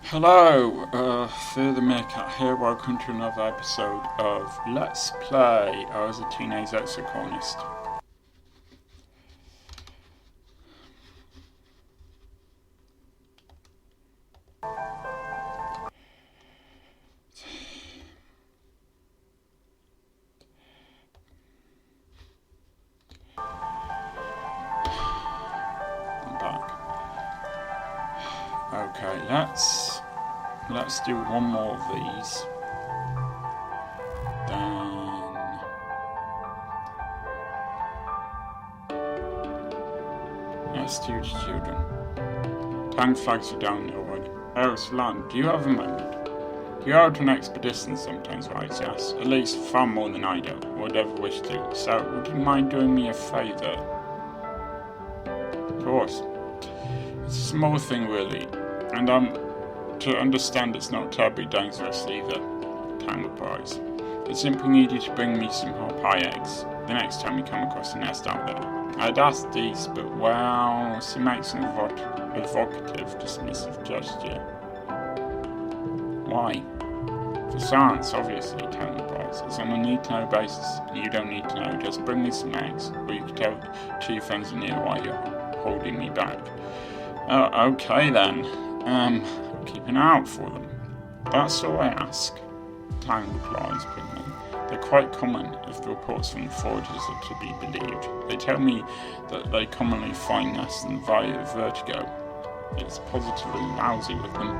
Hello, Further Meerkat here. Welcome to another episode of Let's Play as a Teenage Exocolonist. I'm back. Okay, let's do one more of these. Then let's do the children. Tank flags are down there already. Oh, Salan, do you have a moment? You go out on expeditions sometimes, right? Yes, at least far more than I do, or would ever wish to. So, would you mind doing me a favour? Of course. It's a small thing, really, and to understand it's not terribly dangerous either. Time replies. I simply need you to bring me some whole pie eggs the next time you come across a nest out there. I'd asked these, but well, she makes an evocative, dismissive gesture. Why? For science, obviously, Tam replies. It's on a need-to-know basis, and you don't need to know. Just bring me some eggs, or you can tell to your friends in here why you're holding me back. Oh, okay then. Keep an eye out for them. That's all I ask, Tang replies quickly. They're quite common if the reports from the foragers are to be believed. They tell me that they commonly find nests in via vertigo. It's positively lousy with them.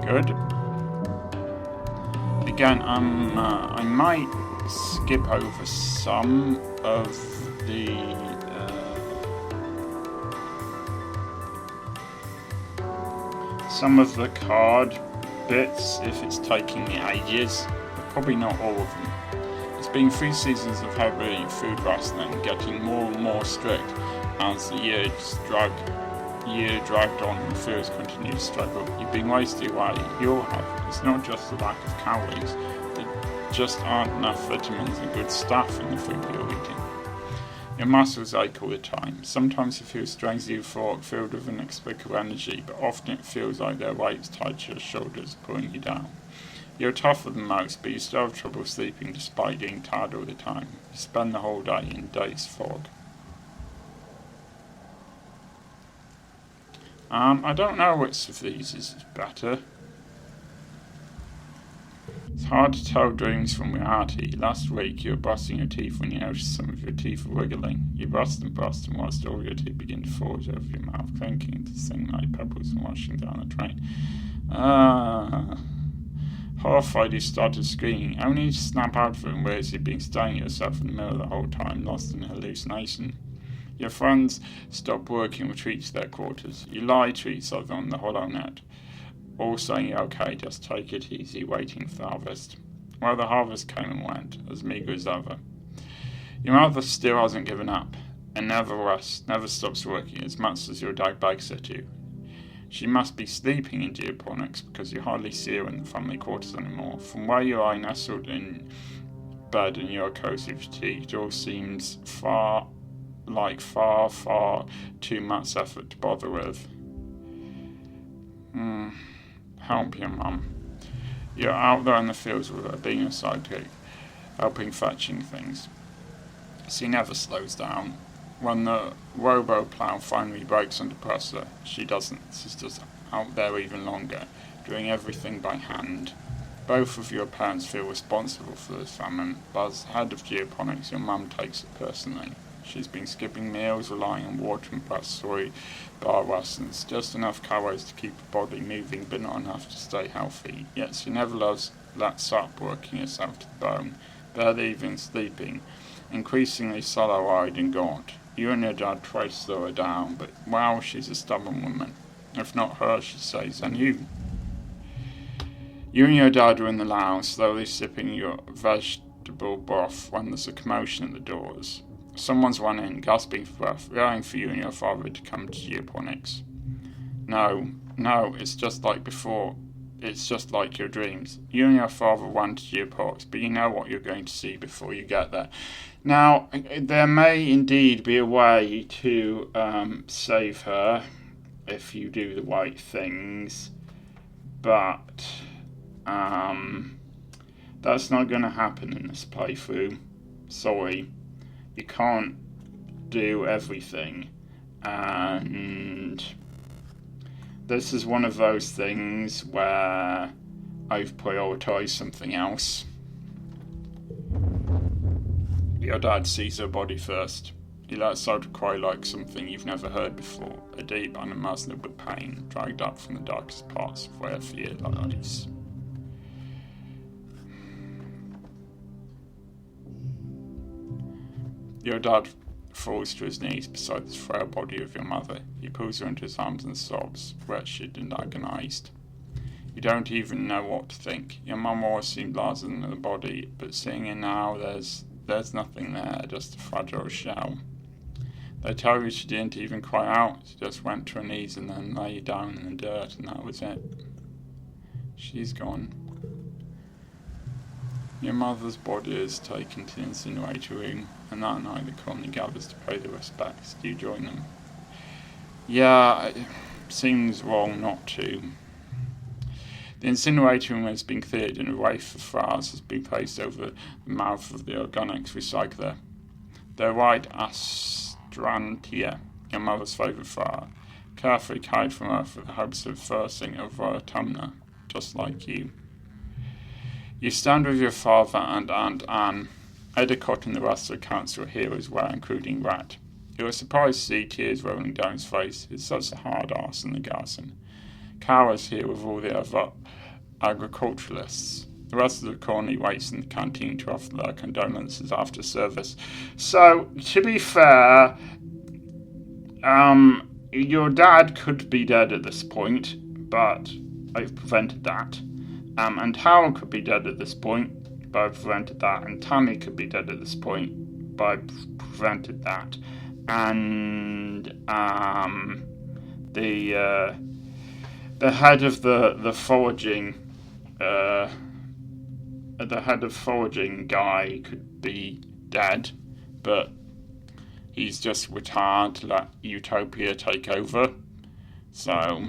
Good. Again, I might skip over some of the card bits if it's taking me ages, but probably not all of them. It's been 3 seasons of heavy food rationing, getting more and more strict as the year dragged on and fears continue to struggle. You've been wasting away. You'll have. It's not just the lack of calories. There just aren't enough vitamins and good stuff in the food you're eating. Your muscles ache all the time. Sometimes you feel strangely euphoric, filled with inexplicable energy, but often it feels like there are weights tied to your shoulders, pulling you down. You're tougher than most, but you still have trouble sleeping despite being tired all the time. You spend the whole day in dazed fog. I don't know which of these is better. It's hard to tell dreams from reality. Last week you were brushing your teeth when you noticed some of your teeth were wiggling. You brushed and watched all your teeth begin to forge over your mouth, clinking to sing like pebbles and washing down a train. Horrified, you started screaming, only to snap out of it and realize you'd been staring at yourself in the mirror the whole time, lost in hallucination. Your friends stop working and retreat to their quarters. You lie to each other on the hollow net, all saying you're okay, just take it easy, waiting for the harvest. Well, the harvest came and went, as meagre as ever. Your mother still hasn't given up, and never rests, never stops working as much as your dad begs her to. She must be sleeping in geoponics because you hardly see her in the family quarters anymore. From where you lie nestled in bed and you're cozy fatigued, it all seems far too much effort to bother with. Help your mum. You're out there in the fields with her, being a sidekick, helping fetching things. She never slows down. When the robo-plough finally breaks under pressure, she doesn't. She's just out there even longer, doing everything by hand. Both of your parents feel responsible for this famine, but as head of geoponics, your mum takes it personally. She's been skipping meals, relying on water and pressed soy bar rations, just enough calories to keep her body moving, but not enough to stay healthy. Yet she never lets up, working herself to the bone, barely even sleeping, increasingly sallow-eyed and gaunt. You and your dad try to slow her down, but wow, she's a stubborn woman. If not her, she says, then you. You and your dad are in the lounge, slowly sipping your vegetable broth when there's a commotion at the doors. Someone's run in, gasping for breath, yelling for you and your father to come to geoponics. No, it's just like before. It's just like your dreams. You and your father run to geoponics, but you know what you're going to see before you get there. Now, there may indeed be a way to save her if you do the right things, but that's not going to happen in this playthrough. Sorry, you can't do everything, and this is one of those things where I've prioritised something else. Your dad sees her body first. He lets out a cry like something you've never heard before, a deep, unimaginable pain dragged up from the darkest parts of where fear lies. Your dad falls to his knees beside the frail body of your mother. He pulls her into his arms and sobs, wretched and agonised. You don't even know what to think. Your mum always seemed larger than the body, but seeing her now, there's nothing there, just a fragile shell. They tell you she didn't even cry out, she just went to her knees and then lay down in the dirt, and that was it. She's gone. Your mother's body is taken to the incinerator room, and that night the colony gathers to pay their respects. Do you join them? Yeah, it seems wrong not to. The incinerator room has been cleared and a wraith of flowers has been placed over the mouth of the organics recycler. They're white astrantia, your mother's favourite flower, carefully carried from earth with the hopes of versing of autumna, just like you. You stand with your father and Aunt Anne. Edicott and the rest of the council are here as well, including Rat. You are surprised to see tears rolling down his face. He's such a hard ass in the garrison. Cow is here with all the other agriculturalists. The rest of the colony waits in the canteen to offer their condolences after service. So, to be fair, your dad could be dead at this point, but I've prevented that. And Harold could be dead at this point, but I've prevented that. And Tammy could be dead at this point, but I've prevented that. And the head of the foraging guy could be dead, but he's just retired to let Utopia take over. So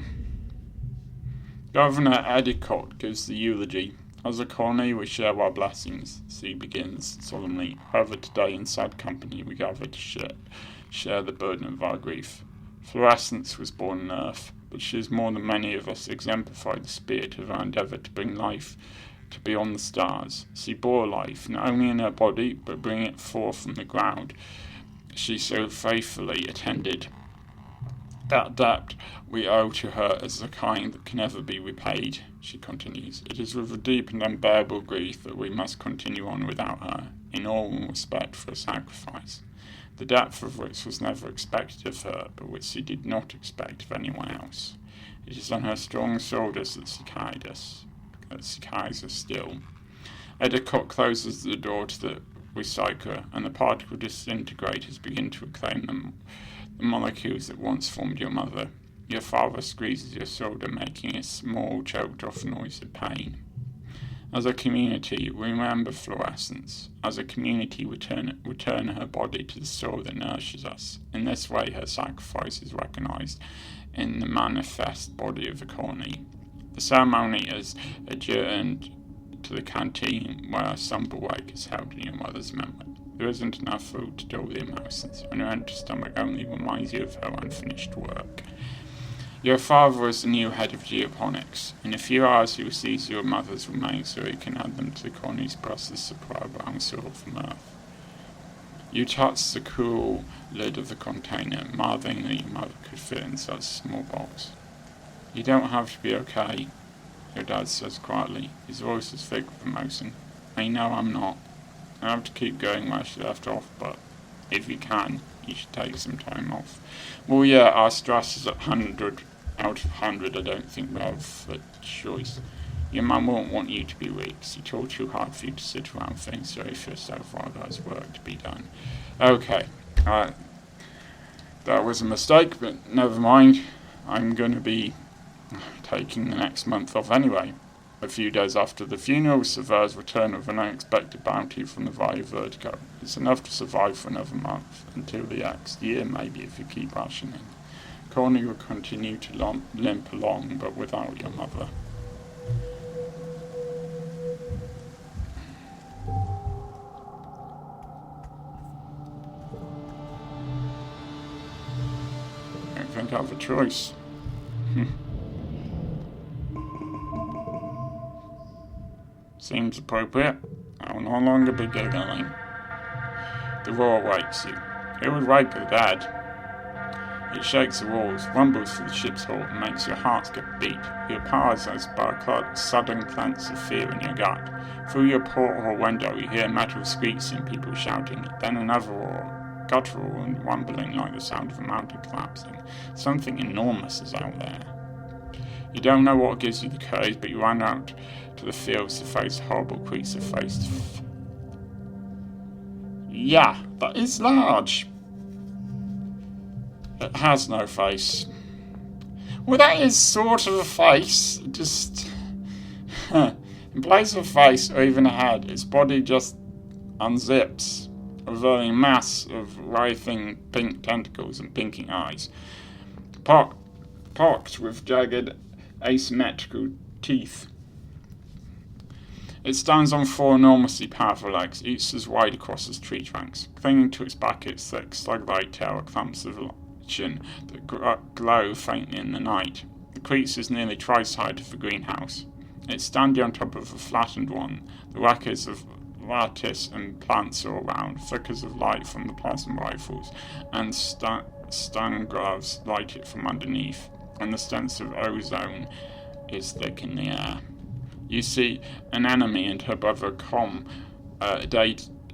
Governor Edicott gives the eulogy. As a colony, we share our blessings. He begins solemnly. However, today, in sad company, we gather to share the burden of our grief. Fluorescence was born on Earth, but she has more than many of us exemplified the spirit of our endeavour to bring life to beyond the stars. She bore life, not only in her body, but bringing it forth from the ground she so faithfully attended. That debt we owe to her is a kind that can never be repaid, she continues. It is with a deep and unbearable grief that we must continue on without her, in all respect for a sacrifice, the depth of which was never expected of her, but which she did not expect of anyone else. It is on her strong shoulders that she carried us, that she carries us still. Edicott closes the door to the recycler, and the particle disintegrators begin to reclaim them. The molecules that once formed your mother. Your father squeezes your shoulder, making a small, choked-off noise of pain. As a community, we remember fluorescence. As a community, return her body to the soil that nourishes us. In this way, her sacrifice is recognized in the manifest body of the colony. The ceremony is adjourned to the canteen, where a sombre wake is held in your mother's memory. There isn't enough food to dull the emotions, and your empty stomach only reminds you of her unfinished work. Your father is the new head of geoponics. In a few hours he will seize your mother's remains so he can add them to the colony's process supply brown soil from Earth. You touch the cool lid of the container, marveling that your mother could fit in such a small box. You don't have to be okay, your dad says quietly. His voice is thick with emotion. I know I'm not. I have to keep going where she left off, but if you can, you should take some time off. Well, yeah, our stress is at 100 out of 100. I don't think we have a choice. Your mum won't want you to be weak. She told too hard for you to sit around feeling sorry for yourself while there's work to be done. Okay, Uh, that was a mistake, but never mind. I'm going to be taking the next month off anyway. A few days after the funeral, surveyors return with an unexpected bounty from the Valle Vertigo. It's enough to survive for another month, until the next year maybe if you keep rationing. Corny will continue to limp along, but without your mother. I don't think I have a choice. Seems appropriate. I will no longer be giggling. The roar wakes you. It would wake the dead. It shakes the walls, rumbles through the ship's hull, and makes your heart skip a beat. You're paralysed by a sudden clench of fear in your gut. Through your porthole window, you hear metal squeaks and people shouting. Then another roar, guttural and rumbling like the sound of a mountain collapsing. Something enormous is out there. You don't know what gives you the courage, but you run out to the fields to face a horrible creature Yeah, that is large. It has no face. Well, that is sort of a face, just in place of a face or even a head, its body just unzips, revealing a mass of writhing pink tentacles and blinking eyes, pocked with jagged, asymmetrical teeth. It stands on four enormously powerful legs, each as wide across as tree trunks. Clinging to its back, its thick, slug-like tail are clumps of that glow faintly in the night. The creature is nearly tri-sided of the greenhouse. It's standing on top of a flattened one. The wreckers of lattice and plants are all around, flickers of light from the plasma rifles, and stun gloves light it from underneath, and the stench of ozone is thick in the air. You see an enemy and her brother Com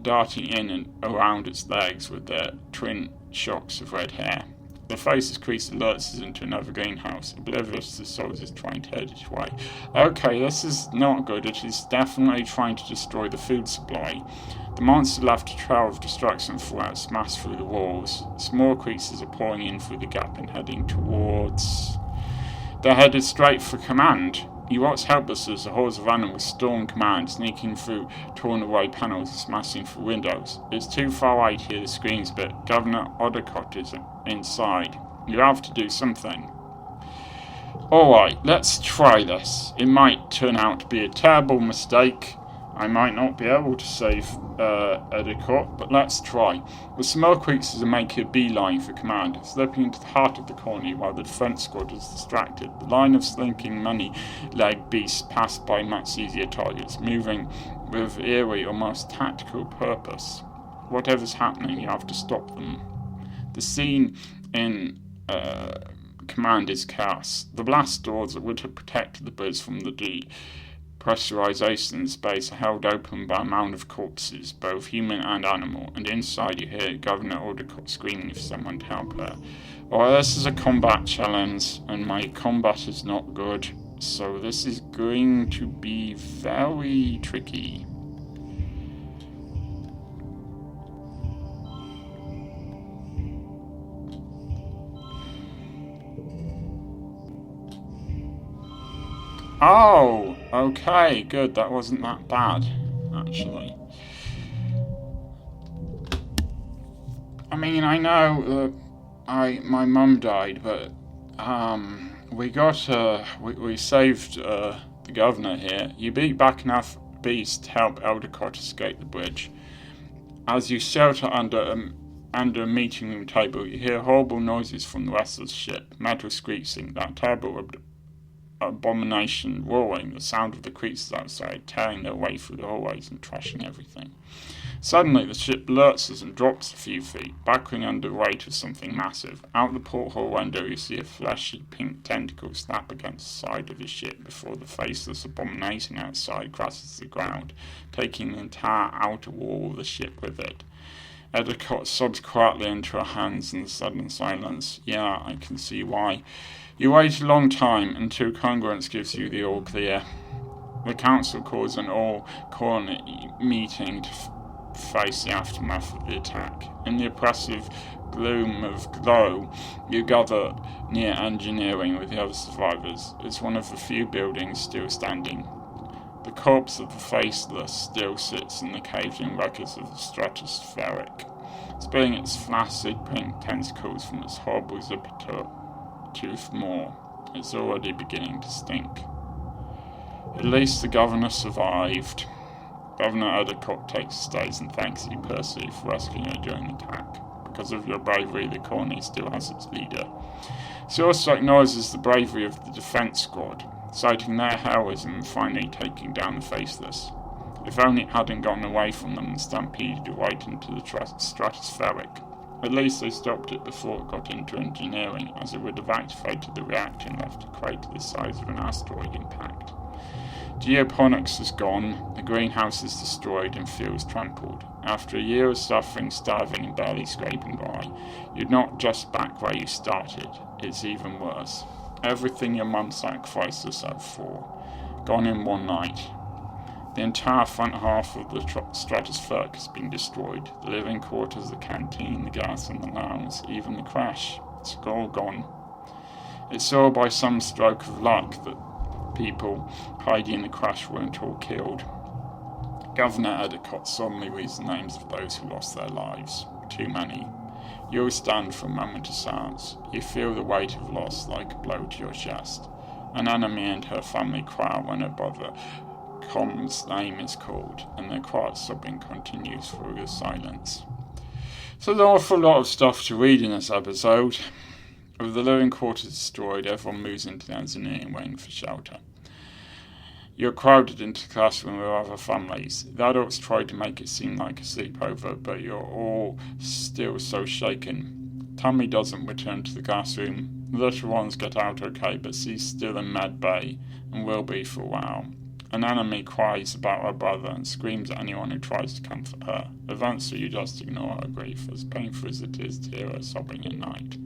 darting in and around its legs with their twin shocks of red hair. The faceless creature lurches into another greenhouse, oblivious to the soldiers trying to head its way. Okay, this is not good. It is definitely trying to destroy the food supply. The monster left a trail of destruction throughout, smashed through the walls. Small creatures are pouring in through the gap and heading towards... They're headed straight for command. You watch helpless as a horde of animals storm command, sneaking through torn away panels and smashing through windows. It's too far away to hear the screams, but Governor Odicott is inside. You have to do something. Alright, let's try this. It might turn out to be a terrible mistake. I might not be able to save Odicott, but let's try. The small creatures are making a beeline for command, slipping into the heart of the colony while the defense squad is distracted. The line of slinking money-legged beasts pass by much easier targets, moving with eerie, almost tactical purpose. Whatever's happening, you have to stop them. The scene in command is chaos. The blast doors that would have protected the bridge from the pressurization in space are held open by a mound of corpses, both human and animal, and inside you hear Governor Odicott screaming for someone to help her. Well, this is a combat challenge, and my combat is not good, so this is going to be very tricky. Oh, okay, good. That wasn't that bad, actually. I mean, I know that my mum died, but we saved the governor here. You beat back enough beasts to help Eldicott escape the bridge. As you shelter under a meeting room table, you hear horrible noises from the rest of the ship. Metal screeching, that terrible abomination roaring, the sound of the creatures outside tearing their way through the hallways and trashing everything. Suddenly the ship lurches and drops a few feet, backering under the weight of something massive. Out the porthole window you see a fleshy pink tentacle snap against the side of the ship before the faceless abomination outside crashes to the ground, taking the entire outer wall of the ship with it. Edicott sobs quietly into her hands in the sudden silence. Yeah, I can see why. You wait a long time until congruence gives you the all clear. The council calls an all-colony meeting face the aftermath of the attack. In the oppressive gloom of Glow, you gather near engineering with the other survivors. It's one of the few buildings still standing. The corpse of the Faceless still sits in the caved-in wreckage of the stratospheric, spilling its flaccid pink tentacles from its horrible zipper-toothed maw. It's already beginning to stink. At least the governor survived. Governor Edicott takes the stage and thanks you personally for rescuing her during the attack. Because of your bravery, the colony still has its leader. She also acknowledges the bravery of the defense squad, citing their heroism and finally taking down the Faceless. If only it hadn't gotten away from them and stampeded right into the stratospheric. At least they stopped it before it got into engineering, as it would have activated the reactor and left a crater the size of an asteroid impact. Geoponics is gone, the greenhouse is destroyed and fuels trampled. After a year of suffering, starving and barely scraping by, you're not just back where you started, it's even worse. Everything your mum sacrificed herself for, gone in one night. The entire front half of the stratospheric has been destroyed. The living quarters, the canteen, the gas and the lounge, even the crash. It's all gone. It's all by some stroke of luck that people hiding in the crash weren't all killed. Governor Edicott solemnly reads the names of those who lost their lives. Too many. You'll stand for a moment of silence. You feel the weight of loss like a blow to your chest. An enemy and her family cry out when her brother Com's name is called, and their quiet sobbing continues through the silence. So there's an awful lot of stuff to read in this episode. With the living quarters destroyed, everyone moves into the engineering wing for shelter. You're crowded into the classroom with other families. The adults try to make it seem like a sleepover, but you're all still so shaken. Tammy doesn't return to the classroom. The little ones get out okay, but she's still in med bay, and will be for a while. An enemy cries about her brother and screams at anyone who tries to comfort her. Eventually you just ignore her grief, as painful as it is to hear her sobbing at night.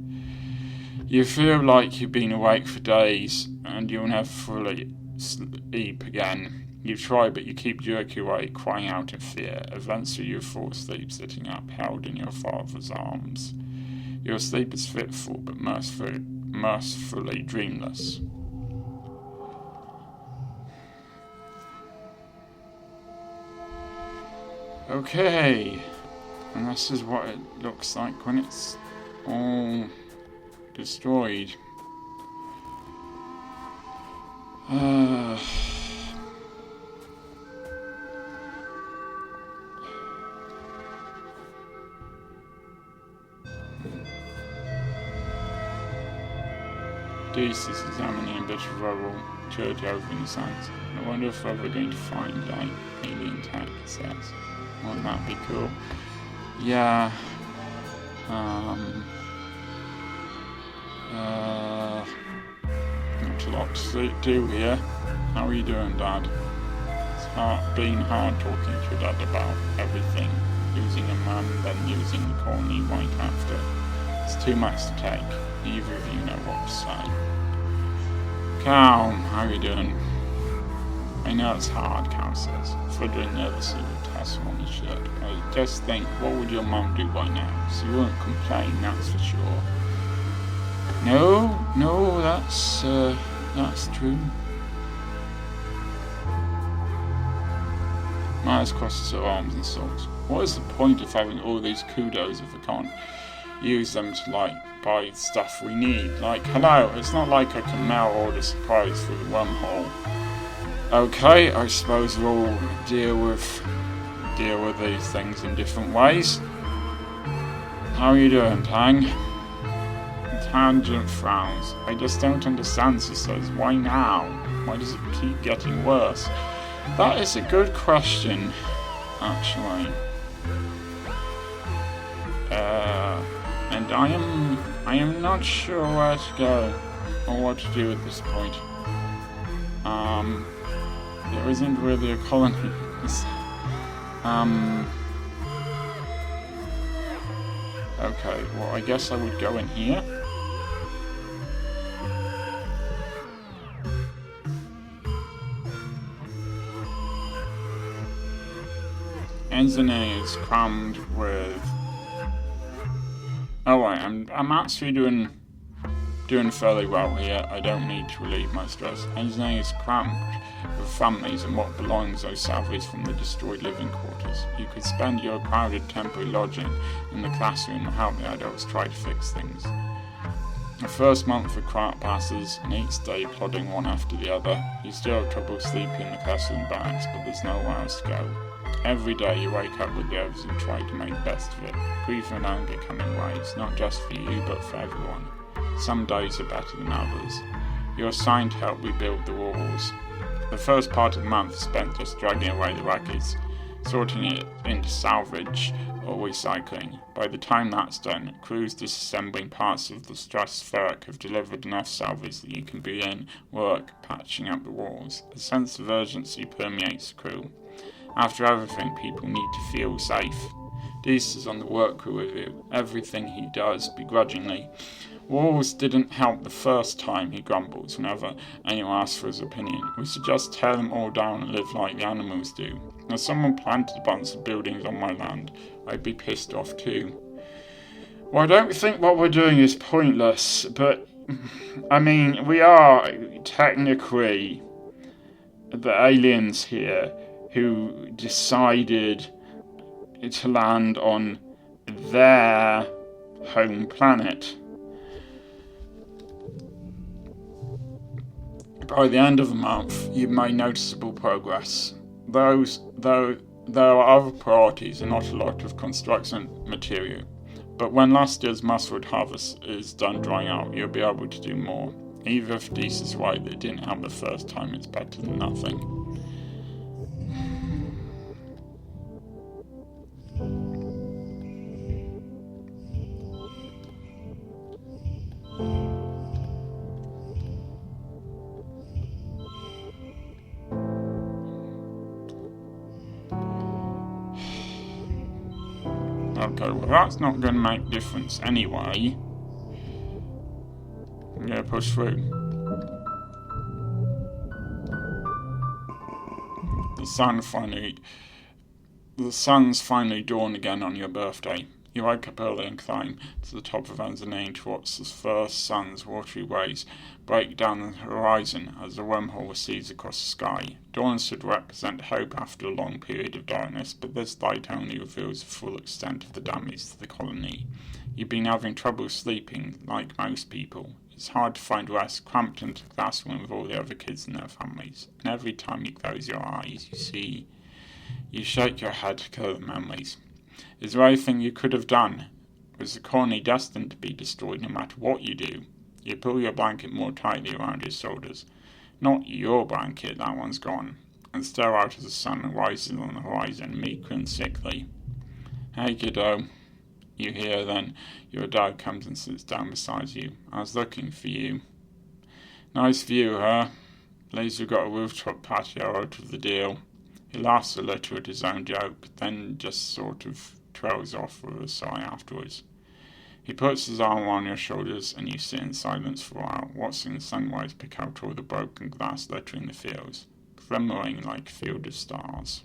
You feel like you've been awake for days, and you'll never fully sleep again. You try, but you keep jerking away, crying out in fear. Eventually you fall asleep sitting up, held in your father's arms. Your sleep is fitful, but mercifully dreamless. Okay, and this is what it looks like when it's all destroyed. Deece is examining a bit of rubble church over in the sands. I wonder if we're going to find, like, alien tech, it says. Wouldn't that be cool? Yeah. Not a lot to do here. How are you doing, Dad? It's been hard talking to your dad about everything. Losing a man, then losing the colony right after. It's too much to take. Neither of you know what to say. Cal, how are you doing? I know it's hard, Cal says, fluttering nervously with a tassel on his shirt. I just think, what would your mum do by now? She wouldn't complain, that's for sure. No, that's true. Myers crosses her arms and sobs. What is the point of having all these kudos if we can't use them to, like, buy stuff we need? Like, hello, it's not like I can mail order supplies through the wormhole. Okay, I suppose we'll deal with these things in different ways. How are you doing, Tang? Tangent frowns. I just don't understand, she says. Why now? Why does it keep getting worse? That is a good question, actually. And I am not sure where to go or what to do at this point. There isn't really a colony. Okay, well, I guess I would go in here. engineering is crammed with. Oh right, I'm actually doing fairly well here. I don't need to relieve my stress. Engineering is crammed with families and what belongs those salaries from the destroyed living quarters. You could spend your crowded temporary lodging in the classroom and help the adults try to fix things. The first month of quiet passes, and each day plodding one after the other. You still have trouble sleeping in the classroom barracks, but there's nowhere else to go. Every day you wake up with the others and try to make the best of it. Grief and anger come in waves, not just for you, but for everyone. Some days are better than others. You're assigned to help rebuild the walls. The first part of the month is spent just dragging away the wreckage, sorting it into salvage or recycling. By the time that's done, crews disassembling parts of the stratospheric have delivered enough salvage that you can begin work patching up the walls. A sense of urgency permeates the crew. After everything, people need to feel safe. Dees is on the work crew with you. Everything he does, begrudgingly. Walls didn't help the first time, he grumbles whenever anyone asks for his opinion. We should just tear them all down and live like the animals do. If someone planted a bunch of buildings on my land, I'd be pissed off too. Well, I don't think what we're doing is pointless, but I mean, we are technically the aliens here who decided to land on their home planet. By the end of the month, you've made noticeable progress. Though there are other priorities and not a lot of construction material. But when last year's muscle harvest is done drying out, you'll be able to do more. Even if Dees is right that it didn't help the first time, it's better than nothing. Okay, well that's not going to make a difference anyway. I'm going to push through. The sun's finally dawned again on your birthday. You wake up early and climb to the top of Anzanine to watch the first sun's watery rays break down the horizon as the wormhole recedes across the sky. Dawn should represent hope after a long period of darkness, but this light only reveals the full extent of the damage to the colony. You've been having trouble sleeping, like most people. It's hard to find rest, cramped into the classroom with all the other kids and their families. And every time you close your eyes, you shake your head to clear the memories. Is there anything you could have done? Was the colony destined to be destroyed no matter what you do? You pull your blanket more tightly around your shoulders. Not your blanket, that one's gone. And stare out as the sun rises on the horizon, meek and sickly. Hey kiddo, you hear then. Your dad comes and sits down beside you. I was looking for you. Nice view, huh? At least you've got a rooftop patio out of the deal. He laughs a little at his own joke, then just sort of trails off with a sigh afterwards. He puts his arm on your shoulders and you sit in silence for a while, watching the sunrise pick out all the broken glass littering the fields, glimmering like a field of stars.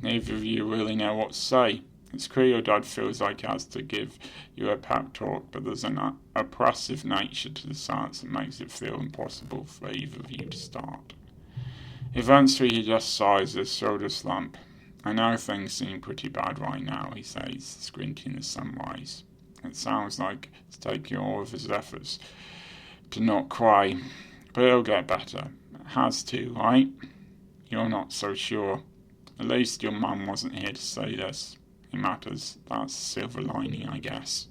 Neither of you really know what to say. It's clear your dad feels like he has to give you a pep talk, but there's an oppressive nature to the silence that makes it feel impossible for either of you to start. Eventually he just sighs, his shoulders slump. I know things seem pretty bad right now, he says, squinting the sunrise. It sounds like it's taking all of his efforts to not cry, but it'll get better. It has to, right? You're not so sure. At least your mum wasn't here to say this. It matters. That's a silver lining, I guess.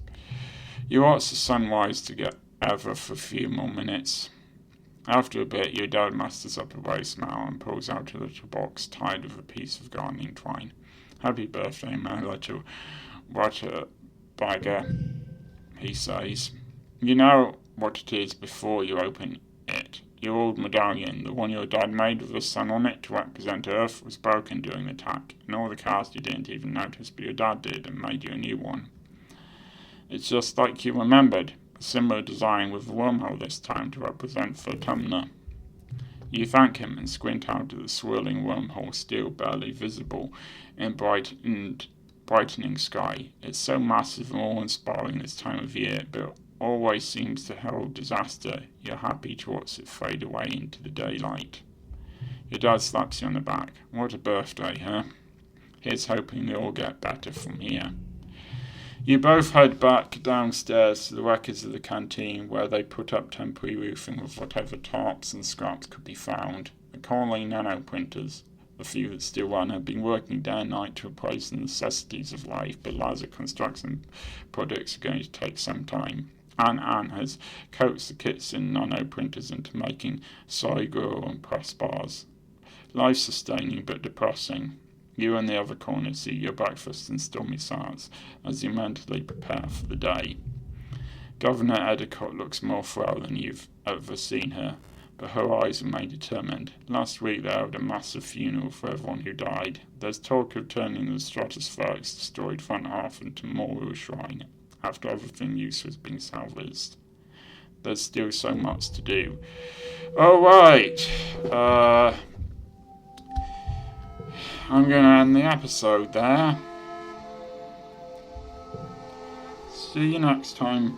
You watch the sunrise together for a few more minutes. After a bit, your dad musters up a brave smile and pulls out a little box tied with a piece of gardening twine. Happy birthday, my little butterbagger, he says. You know what it is before you open it. Your old medallion, the one your dad made with the sun on it to represent Earth, was broken during the attack, and all the cast you didn't even notice, but your dad did and made you a new one. It's just like you remembered. A similar design with a wormhole this time to represent Vertumna. You thank him and squint out at the swirling wormhole still barely visible in brightening sky. It's so massive and awe-inspiring this time of year, but always seems to herald disaster. You're happy to watch it fade away into the daylight. Your dad slaps you on the back. What a birthday, huh? Here's hoping they all get better from here. You both head back downstairs to the wreckage of the canteen, where they put up temporary roofing with whatever tarps and scraps could be found. The Corley nanoprinters, the few that still run, have been working day and night to replace the necessities of life, but laser construction projects are going to take some time. Anne has coaxed the kits in nanoprinters into making soy gruel and press bars. Life-sustaining but depressing. You and the other colonists eat your breakfast in stormy silence as you mentally prepare for the day. Governor Edicott looks more frail than you've ever seen her, but her eyes remain determined. Last week they held a massive funeral for everyone who died. There's talk of turning the Stratospheric's destroyed front half into Moru Shrine after everything useful has been salvaged. There's still so much to do. Alright, I'm going to end the episode there. See you next time.